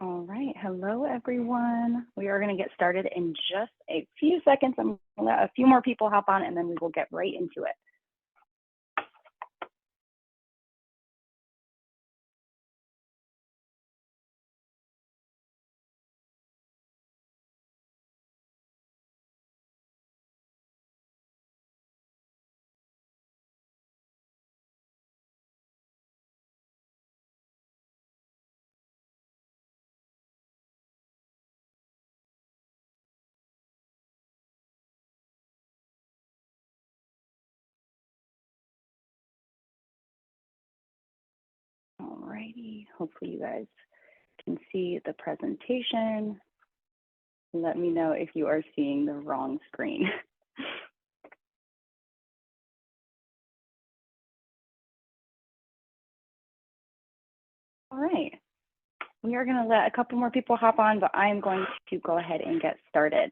All right, hello everyone. We are going to get started in just a few seconds. I'm going to let a few more people hop on and then we will get right into it. All righty, hopefully you guys can see the presentation. Let me know if you are seeing the wrong screen. All right, we are going to let a couple more people hop on, but I am going to go ahead and get started.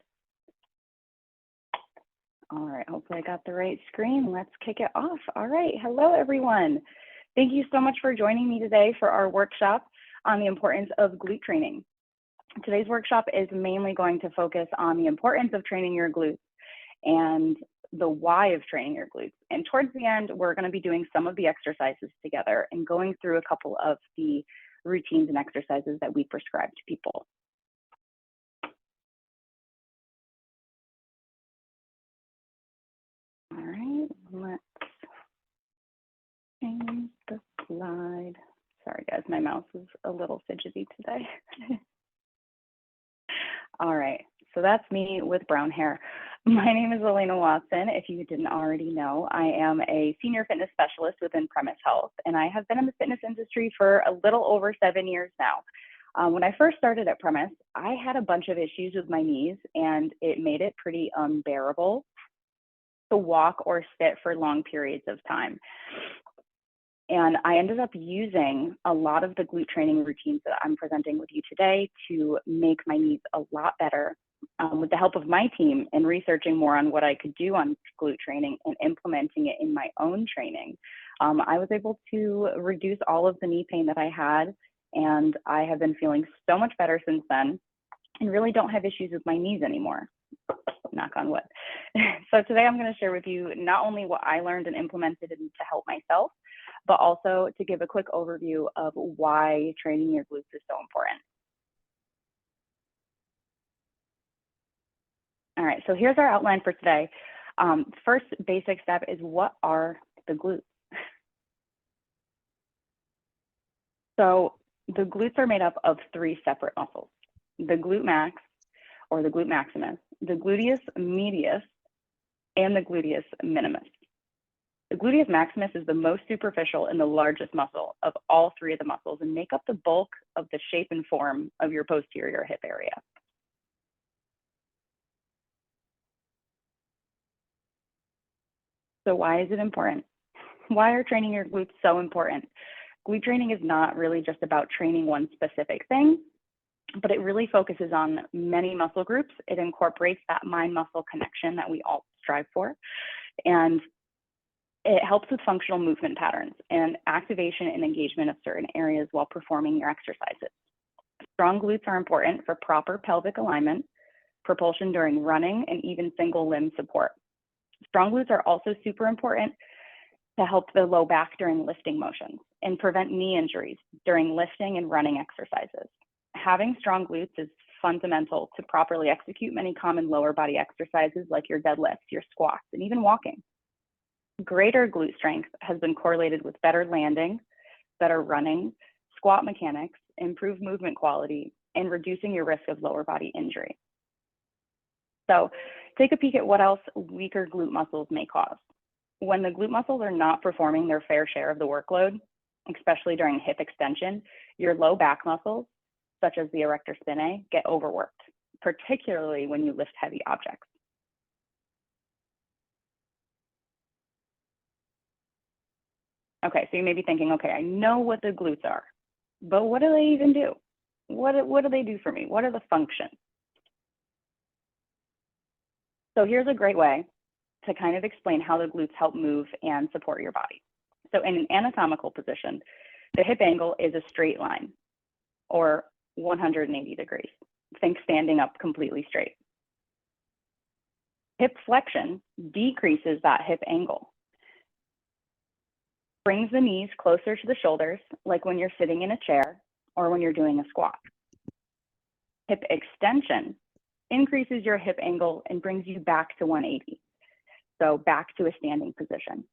All right, hopefully I got the right screen. Let's kick it off. All right, hello everyone. Thank you so much for joining me today for our workshop on the importance of glute training. Today's workshop is mainly going to focus on the importance of training your glutes and the why of training your glutes. And towards the end, we're going to be doing some of the exercises together and going through a couple of the routines and exercises that we prescribe to people. All right, let's change the slide. Sorry guys, my mouse is a little fidgety today. All right, so that's me with brown hair. My name is Alaina Watson. If you didn't already know, I am a senior fitness specialist within Premise Health, and I have been in the fitness industry for a little over 7 years now. When I first started at Premise, I had a bunch of issues with my knees, and it made it pretty unbearable to walk or sit for long periods of time. And I ended up using a lot of the glute training routines that I'm presenting with you today to make my knees a lot better with the help of my team and researching more on what I could do on glute training and implementing it in my own training. I was able to reduce all of the knee pain that I had, and I have been feeling so much better since then and really don't have issues with my knees anymore. Knock on wood. So today I'm going to share with you not only what I learned and implemented to help myself, but also to give a quick overview of why training your glutes is so important. All right, so here's our outline for today. First basic step is, what are the glutes? So the glutes are made up of 3 separate muscles: the glute max, or the glute maximus, the gluteus medius, and the gluteus minimus. The gluteus maximus is the most superficial and the largest muscle of all 3 of the muscles and make up the bulk of the shape and form of your posterior hip area. So why is it important? Why are training your glutes so important? Glute training is not really just about training one specific thing, but it really focuses on many muscle groups. It incorporates that mind-muscle connection that we all strive for. And it helps with functional movement patterns and activation and engagement of certain areas while performing your exercises. Strong glutes are important for proper pelvic alignment, propulsion during running, and even single limb support. Strong glutes are also super important to help the low back during lifting motions and prevent knee injuries during lifting and running exercises. Having strong glutes is fundamental to properly execute many common lower body exercises like your deadlifts, your squats, and even walking. Greater glute strength has been correlated with better landing, better running, squat mechanics, improved movement quality, and reducing your risk of lower body injury. So take a peek at what else weaker glute muscles may cause. When the glute muscles are not performing their fair share of the workload, especially during hip extension, your low back muscles, such as the erector spinae, get overworked, particularly when you lift heavy objects. Okay, so you may be thinking, okay, I know what the glutes are, but what do they even do? What do they do for me? What are the functions? So here's a great way to kind of explain how the glutes help move and support your body. So in an anatomical position, the hip angle is a straight line, or 180 degrees. Think standing up completely straight. Hip flexion decreases that hip angle. Brings the knees closer to the shoulders, like when you're sitting in a chair or when you're doing a squat. Hip extension increases your hip angle and brings you back to 180, so back to a standing position.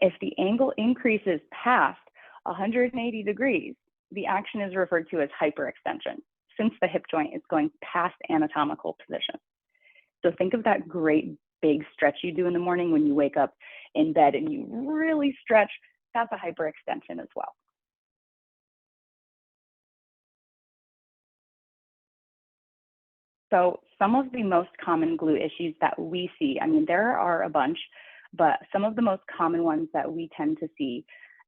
If the angle increases past 180 degrees, the action is referred to as hyperextension, since the hip joint is going past anatomical position. So think of that great big stretch you do in the morning when you wake up in bed and you really stretch. That's a hyperextension as well. So some of the most common glute issues that we see, I mean, there are a bunch, but some of the most common ones that we tend to see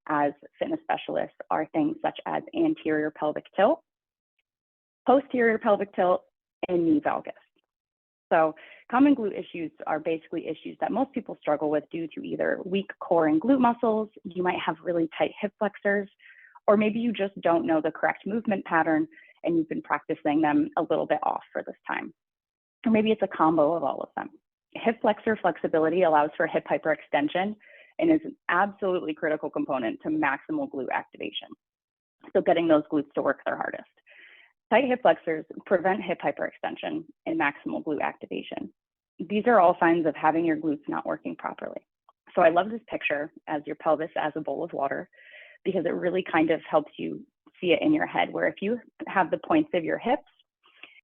as fitness specialists are things such as anterior pelvic tilt, posterior pelvic tilt, and knee valgus. So common glute issues are basically issues that most people struggle with due to either weak core and glute muscles, you might have really tight hip flexors, or maybe you just don't know the correct movement pattern and you've been practicing them a little bit off for this time. Or maybe it's a combo of all of them. Hip flexor flexibility allows for hip hyperextension and is an absolutely critical component to maximal glute activation. So getting those glutes to work their hardest. Tight hip flexors prevent hip hyperextension and maximal glute activation. These are all signs of having your glutes not working properly. So I love this picture as your pelvis as a bowl of water, because it really kind of helps you see it in your head, where if you have the points of your hips,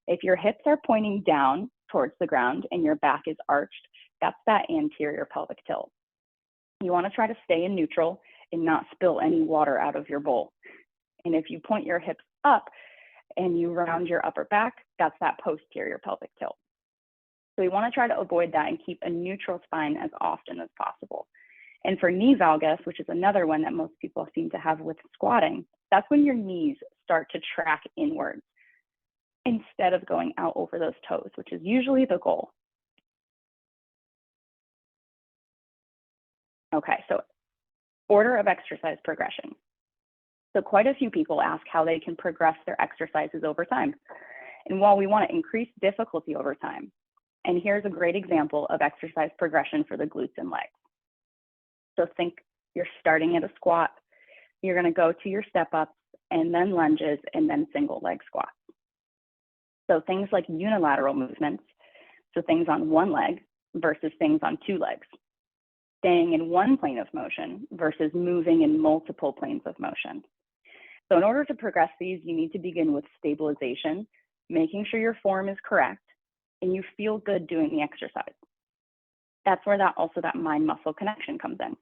if your hips are pointing down towards the ground and your back is arched, that's that anterior pelvic tilt. You want to try to stay in neutral and not spill any water out of your bowl. And if you point your hips up and you round your upper back, that's that posterior pelvic tilt. So we want to try to avoid that and keep a neutral spine as often as possible. And for knee valgus, which is another one that most people seem to have with squatting, that's when your knees start to track inwards instead of going out over those toes, which is usually the goal. Okay, so order of exercise progression. So quite a few people ask how they can progress their exercises over time. And while we want to increase difficulty over time, and here's a great example of exercise progression for the glutes and legs. So think you're starting at a squat, you're going to go to your step ups and then lunges and then single leg squats. So things like unilateral movements, so things on one leg versus things on two legs. Staying in one plane of motion versus moving in multiple planes of motion. So in order to progress these, you need to begin with stabilization, making sure your form is correct and you feel good doing the exercise. That's where that mind-muscle connection comes in.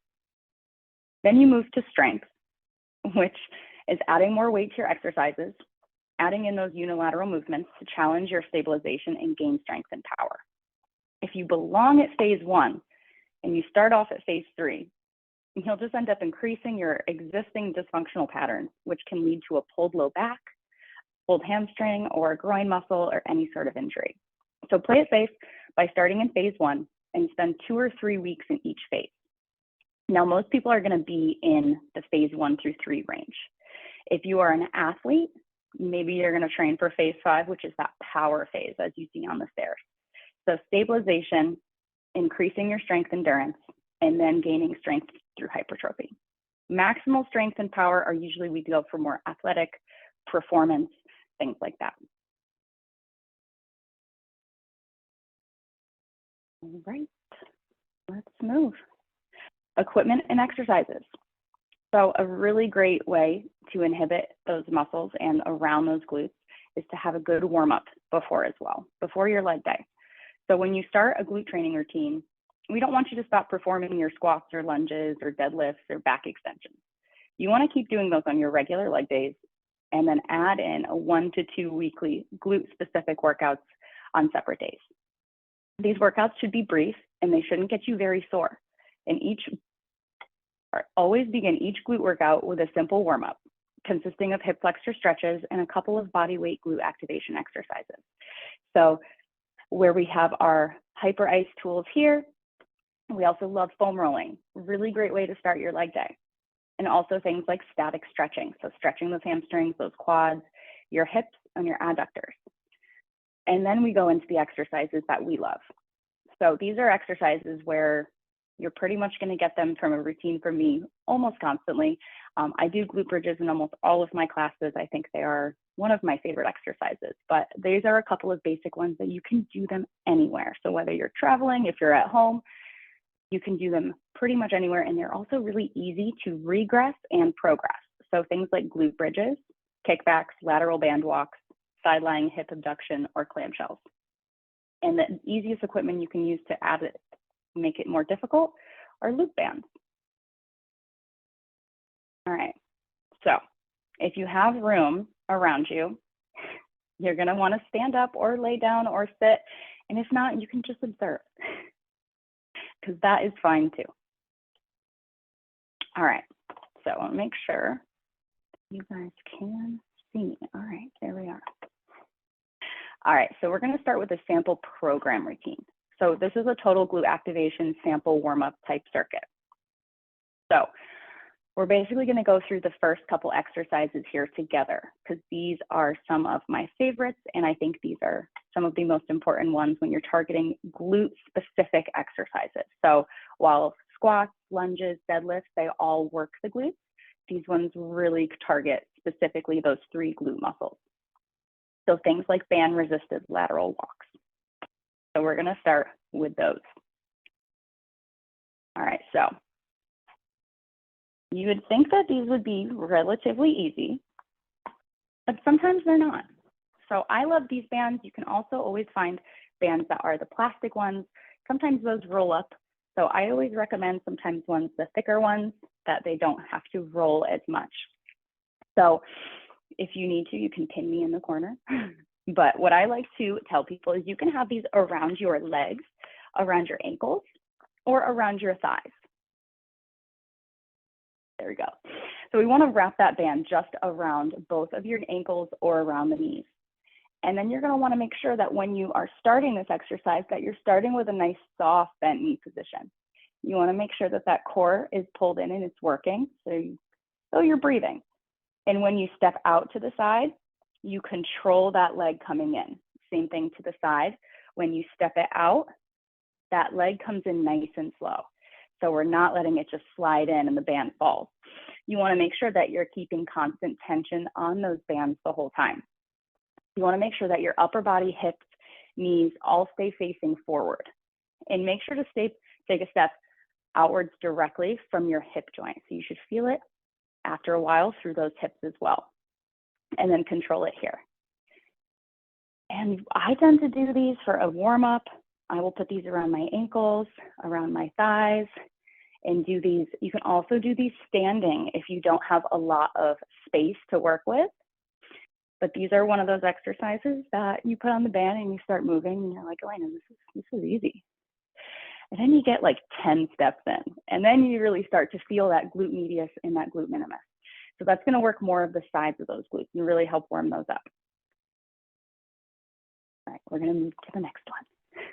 Then you move to strength, which is adding more weight to your exercises, adding in those unilateral movements to challenge your stabilization and gain strength and power. If you belong at phase 1 and you start off at phase 3, you'll just end up increasing your existing dysfunctional patterns, which can lead to a pulled low back, pulled hamstring, or a groin muscle, or any sort of injury. So play it safe by starting in phase 1 and spend 2 or 3 weeks in each phase. Now, most people are going to be in the phase 1 through 3 range. If you are an athlete, maybe you're going to train for phase 5, which is that power phase, as you see on the stairs. So stabilization, increasing your strength endurance, and then gaining strength through hypertrophy. Maximal strength and power are usually we go for more athletic performance, things like that. All right, let's move. Equipment and exercises. So a really great way to inhibit those muscles and around those glutes is to have a good warm-up before as well, before your leg day. So when you start a glute training routine, we don't want you to stop performing your squats or lunges or deadlifts or back extensions. You want to keep doing those on your regular leg days and then add in a 1 to 2 weekly glute-specific workouts on separate days. These workouts should be brief and they shouldn't get you very sore. And always begin each glute workout with a simple warm-up consisting of hip flexor stretches and a couple of body weight glute activation exercises. So where we have our hyper ice tools here, we also love foam rolling, really great way to start your leg day. And also things like static stretching, so stretching those hamstrings, those quads, your hips, and your adductors. And then we go into the exercises that we love. So these are exercises where you're pretty much going to get them from a routine from me almost constantly. I do glute bridges in almost all of my classes. I think they are one of my favorite exercises, but these are a couple of basic ones that you can do them anywhere. So whether you're traveling, if you're at home, you can do them pretty much anywhere. And they're also really easy to regress and progress. So things like glute bridges, kickbacks, lateral band walks, side lying hip abduction, or clamshells. And the easiest equipment you can use to add it, make it more difficult, are loop bands. All right, so if you have room around you, you're gonna wanna stand up or lay down or sit. And if not, you can just observe, because that is fine too. All right, so I'll make sure you guys can see me. All right, there we are. All right, so we're gonna start with a sample program routine. So this is a total glute activation sample warm-up type circuit. So we're basically gonna go through the first couple exercises here together, because these are some of my favorites, and I think these are some of the most important ones when you're targeting glute-specific exercises. So while squats, lunges, deadlifts, they all work the glutes, these ones really target specifically those 3 glute muscles. So things like band-resisted lateral walks. So we're gonna start with those. All right, so you would think that these would be relatively easy, but sometimes they're not. So I love these bands. You can also always find bands that are the plastic ones. Sometimes those roll up. So I always recommend sometimes ones, the thicker ones, that they don't have to roll as much. So if you need to, you can pin me in the corner. But what I like to tell people is you can have these around your legs, around your ankles, or around your thighs. There we go. So we want to wrap that band just around both of your ankles or around the knees. And then you're going to want to make sure that when you are starting this exercise, that you're starting with a nice soft bent knee position. You want to make sure that that core is pulled in and it's working, so you're breathing. And when you step out to the side, you control that leg coming in. Same thing to the side. When you step it out, that leg comes in nice and slow. So we're not letting it just slide in and the band falls. You want to make sure that you're keeping constant tension on those bands the whole time. You want to make sure that your upper body, hips, knees all stay facing forward. And make sure to take a step outwards directly from your hip joint. So you should feel it after a while through those hips as well. And then control it here. And I tend to do these for a warm-up. I will put these around my ankles, around my thighs, and do these. You can also do these standing if you don't have a lot of space to work with. But these are one of those exercises that you put on the band and you start moving and you're like, Alaina, this is easy. And then you get like 10 steps in, and then you really start to feel that glute medius and that glute minimus. So that's going to work more of the sides of those glutes and really help warm those up. All right, we're going to move to the next one.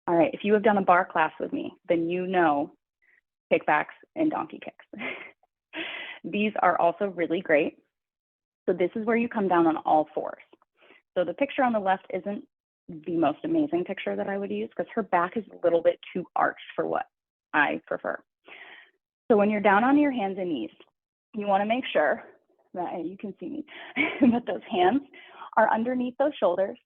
All right, if you have done a bar class with me, then you know kickbacks and donkey kicks. These are also really great. So this is where you come down on all fours. So the picture on the left isn't the most amazing picture that I would use because her back is a little bit too arched for what I prefer. So when you're down on your hands and knees, you want to make sure that you can see me, but those hands are underneath those shoulders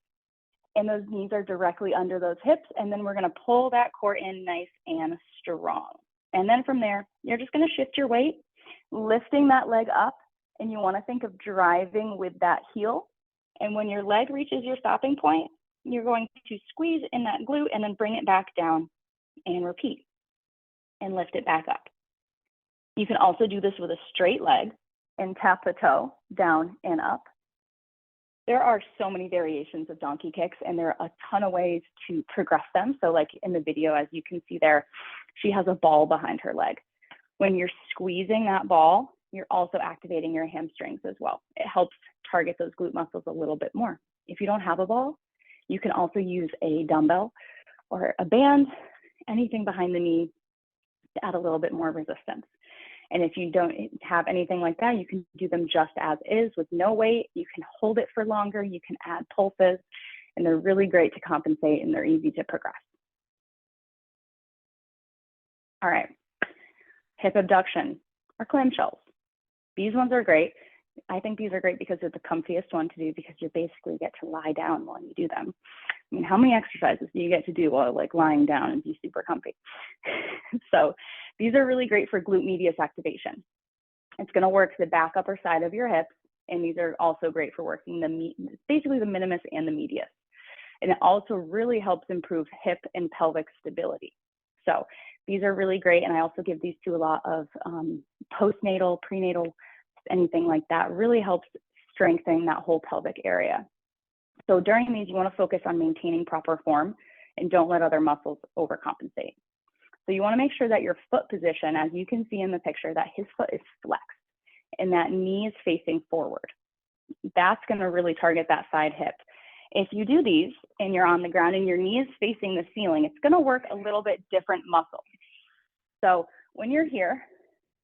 and those knees are directly under those hips. And then we're going to pull that core in nice and strong. And then from there, you're just going to shift your weight, lifting that leg up. And you want to think of driving with that heel. And when your leg reaches your stopping point, you're going to squeeze in that glute and then bring it back down and repeat and lift it back up. You can also do this with a straight leg and tap the toe down and up. There are so many variations of donkey kicks and there are a ton of ways to progress them. So like in the video, as you can see there, she has a ball behind her leg. When you're squeezing that ball, you're also activating your hamstrings as well. It helps target those glute muscles a little bit more. If you don't have a ball, you can also use a dumbbell or a band, anything behind the knee to add a little bit more resistance. And if you don't have anything like that, you can do them just as is with no weight. You can hold it for longer. You can add pulses, and they're really great to compensate, and they're easy to progress. All right, hip abduction or clamshells. These ones are great. I think these are great because they're the comfiest one to do, because you basically get to lie down while you do them. I mean, how many exercises do you get to do while like lying down and be super comfy? So these are really great for glute medius activation. It's going to work the back upper side of your hips, and these are also great for working basically the minimus and the medius. And it also really helps improve hip and pelvic stability. So these are really great, and I also give these to a lot of postnatal, prenatal, anything like that. Really helps strengthen that whole pelvic area. So during these, you want to focus on maintaining proper form and don't let other muscles overcompensate. So you want to make sure that your foot position, as you can see in the picture, that his foot is flexed and that knee is facing forward. That's going to really target that side hip. If you do these and you're on the ground and your knee is facing the ceiling, it's going to work a little bit different muscle. So when you're here,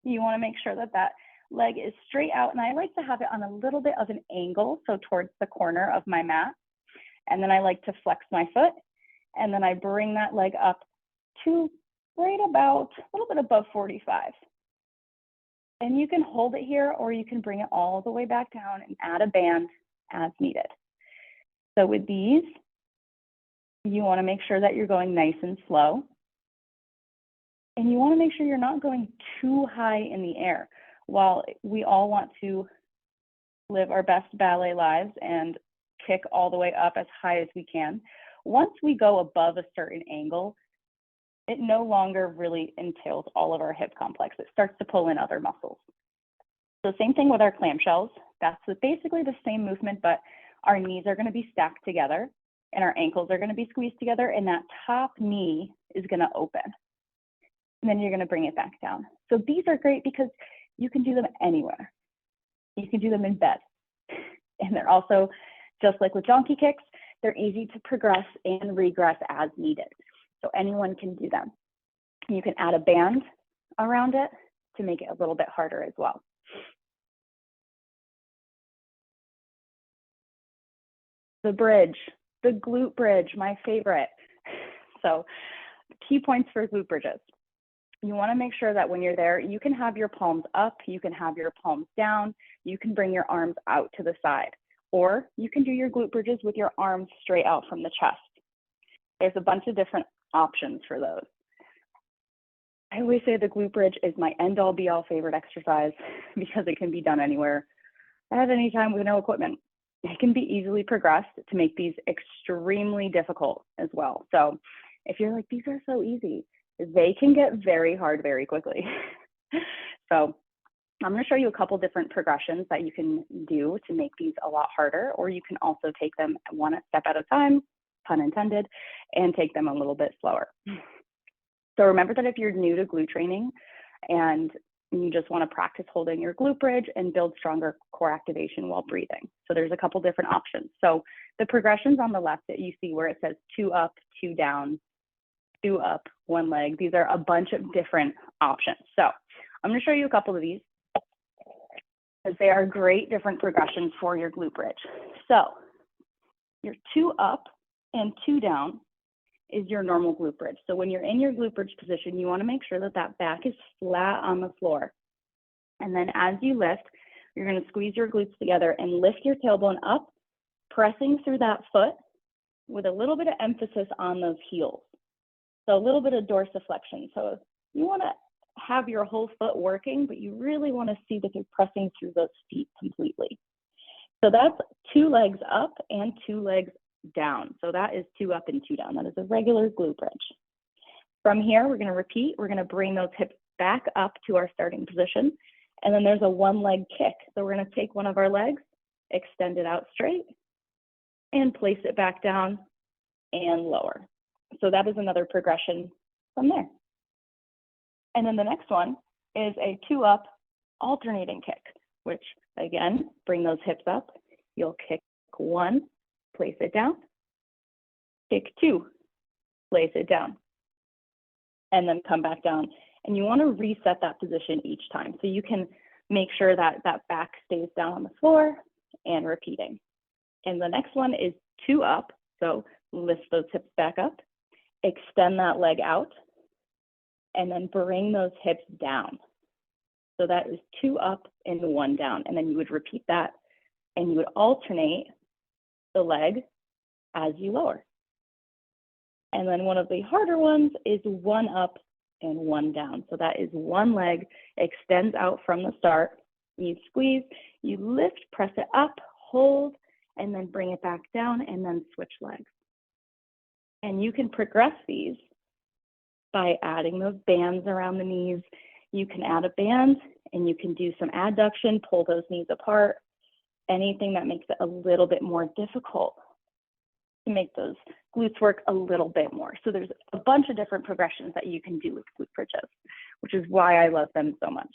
you want to make sure that that leg is straight out, and I like to have it on a little bit of an angle, so towards the corner of my mat. And then I like to flex my foot, and then I bring that leg up to right about a little bit above 45. And you can hold it here, or you can bring it all the way back down and add a band as needed. So with these, you want to make sure that you're going nice and slow. And you want to make sure you're not going too high in the air. While we all want to live our best ballet lives and kick all the way up as high as we can, once we go above a certain angle, it no longer really entails all of our hip complex. It starts to pull in other muscles. So same thing with our clamshells. That's basically the same movement, but our knees are going to be stacked together and our ankles are going to be squeezed together, and that top knee is going to open. And then you're going to bring it back down. So these are great because you can do them anywhere. You can do them in bed. And they're also, just like with donkey kicks, they're easy to progress and regress as needed. So anyone can do them. You can add a band around it to make it a little bit harder as well. The bridge, the glute bridge, my favorite. So key points for glute bridges. You want to make sure that when you're there, you can have your palms up, you can have your palms down, you can bring your arms out to the side, or you can do your glute bridges with your arms straight out from the chest. There's a bunch of different options for those. I always say the glute bridge is my end-all be-all favorite exercise because it can be done anywhere at any time with no equipment. It can be easily progressed to make these extremely difficult as well. So if you're like, these are so easy, they can get very hard very quickly. So I'm going to show you a couple different progressions that you can do to make these a lot harder, or you can also take them one step at a time, pun intended, and take them a little bit slower. So remember that if you're new to glute training and you just want to practice holding your glute bridge and build stronger core activation while breathing. So there's a couple different options. So the progressions on the left that you see where it says 2 up, 2 down, 2 up, 1 leg, these are a bunch of different options. So I'm going to show you a couple of these because they are great different progressions for your glute bridge. So your 2 up and 2 down is your normal glute bridge. So when you're in your glute bridge position, you want to make sure that that back is flat on the floor. And then as you lift, you're going to squeeze your glutes together and lift your tailbone up, pressing through that foot with a little bit of emphasis on those heels. So a little bit of dorsiflexion. So you want to have your whole foot working, but you really want to see that you're pressing through those feet completely. So that's 2 legs up and 2 legs down. So that is 2 up and 2 down. That is a regular glute bridge. From here, we're going to repeat. We're going to bring those hips back up to our starting position. And then there's a 1 leg kick. So we're going to take one of our legs, extend it out straight, and place it back down and lower. So that is another progression from there. And then the next one is a 2 up alternating kick, which again, bring those hips up. You'll kick 1, place it down, kick 2, place it down, and then come back down And you want to reset that position each time. So you can make sure that that back stays down on the floor and repeating. And the next one is 2 up. So lift those hips back up, extend that leg out, and then bring those hips down. So that is 2 up and 1 down. And then you would repeat that, and you would alternate the leg as you lower. And then one of the harder ones is 1 up and 1 down. So that is one leg extends out from the start. You squeeze, you lift, press it up, hold, and then bring it back down, and then switch legs. And you can progress these by adding those bands around the knees. You can add a band, and you can do some adduction, pull those knees apart, anything that makes it a little bit more difficult to make those glutes work a little bit more. So there's a bunch of different progressions that you can do with glute bridges, which is why I love them so much.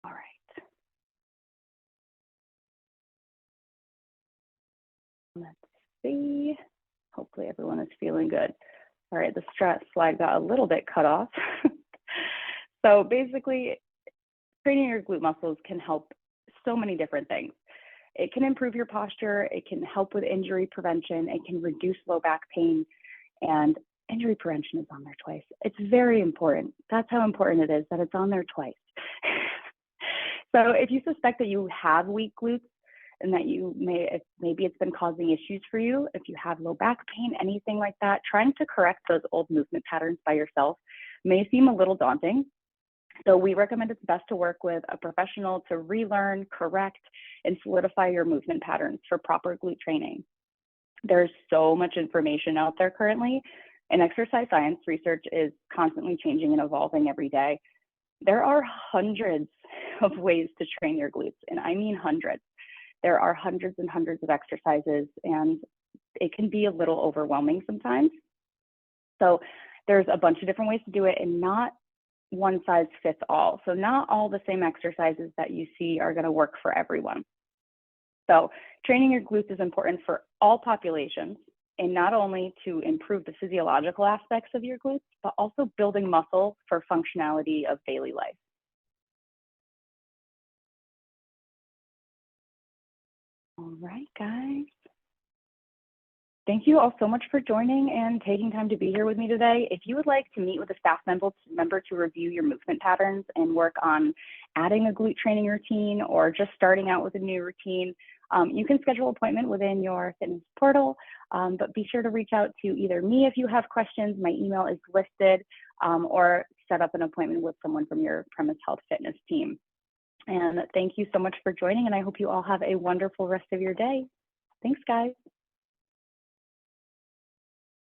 All right. Let's see. Hopefully everyone is feeling good. All right, the stretch slide got a little bit cut off. So basically, training your glute muscles can help so many different things. It can improve your posture, it can help with injury prevention, it can reduce low back pain, and injury prevention is on there twice. It's very important. That's how important it is that it's on there twice. So if you suspect that you have weak glutes and that maybe it's been causing issues for you, if you have low back pain, anything like that, trying to correct those old movement patterns by yourself may seem a little daunting. So we recommend it's best to work with a professional to relearn, correct, and solidify your movement patterns for proper glute training. There's so much information out there currently, and exercise science research is constantly changing and evolving every day. There are hundreds of ways to train your glutes, and I mean hundreds. There are hundreds and hundreds of exercises, and it can be a little overwhelming sometimes. So there's a bunch of different ways to do it, and not one size fits all. So not all the same exercises that you see are going to work for everyone. So training your glutes is important for all populations, and not only to improve the physiological aspects of your glutes, but also building muscle for functionality of daily life. All right, guys. Thank you all so much for joining and taking time to be here with me today. If you would like to meet with a staff member to review your movement patterns and work on adding a glute training routine or just starting out with a new routine, you can schedule an appointment within your fitness portal, but be sure to reach out to either me if you have questions, my email is listed, or set up an appointment with someone from your Premise Health Fitness team. And thank you so much for joining, and I hope you all have a wonderful rest of your day. Thanks, guys.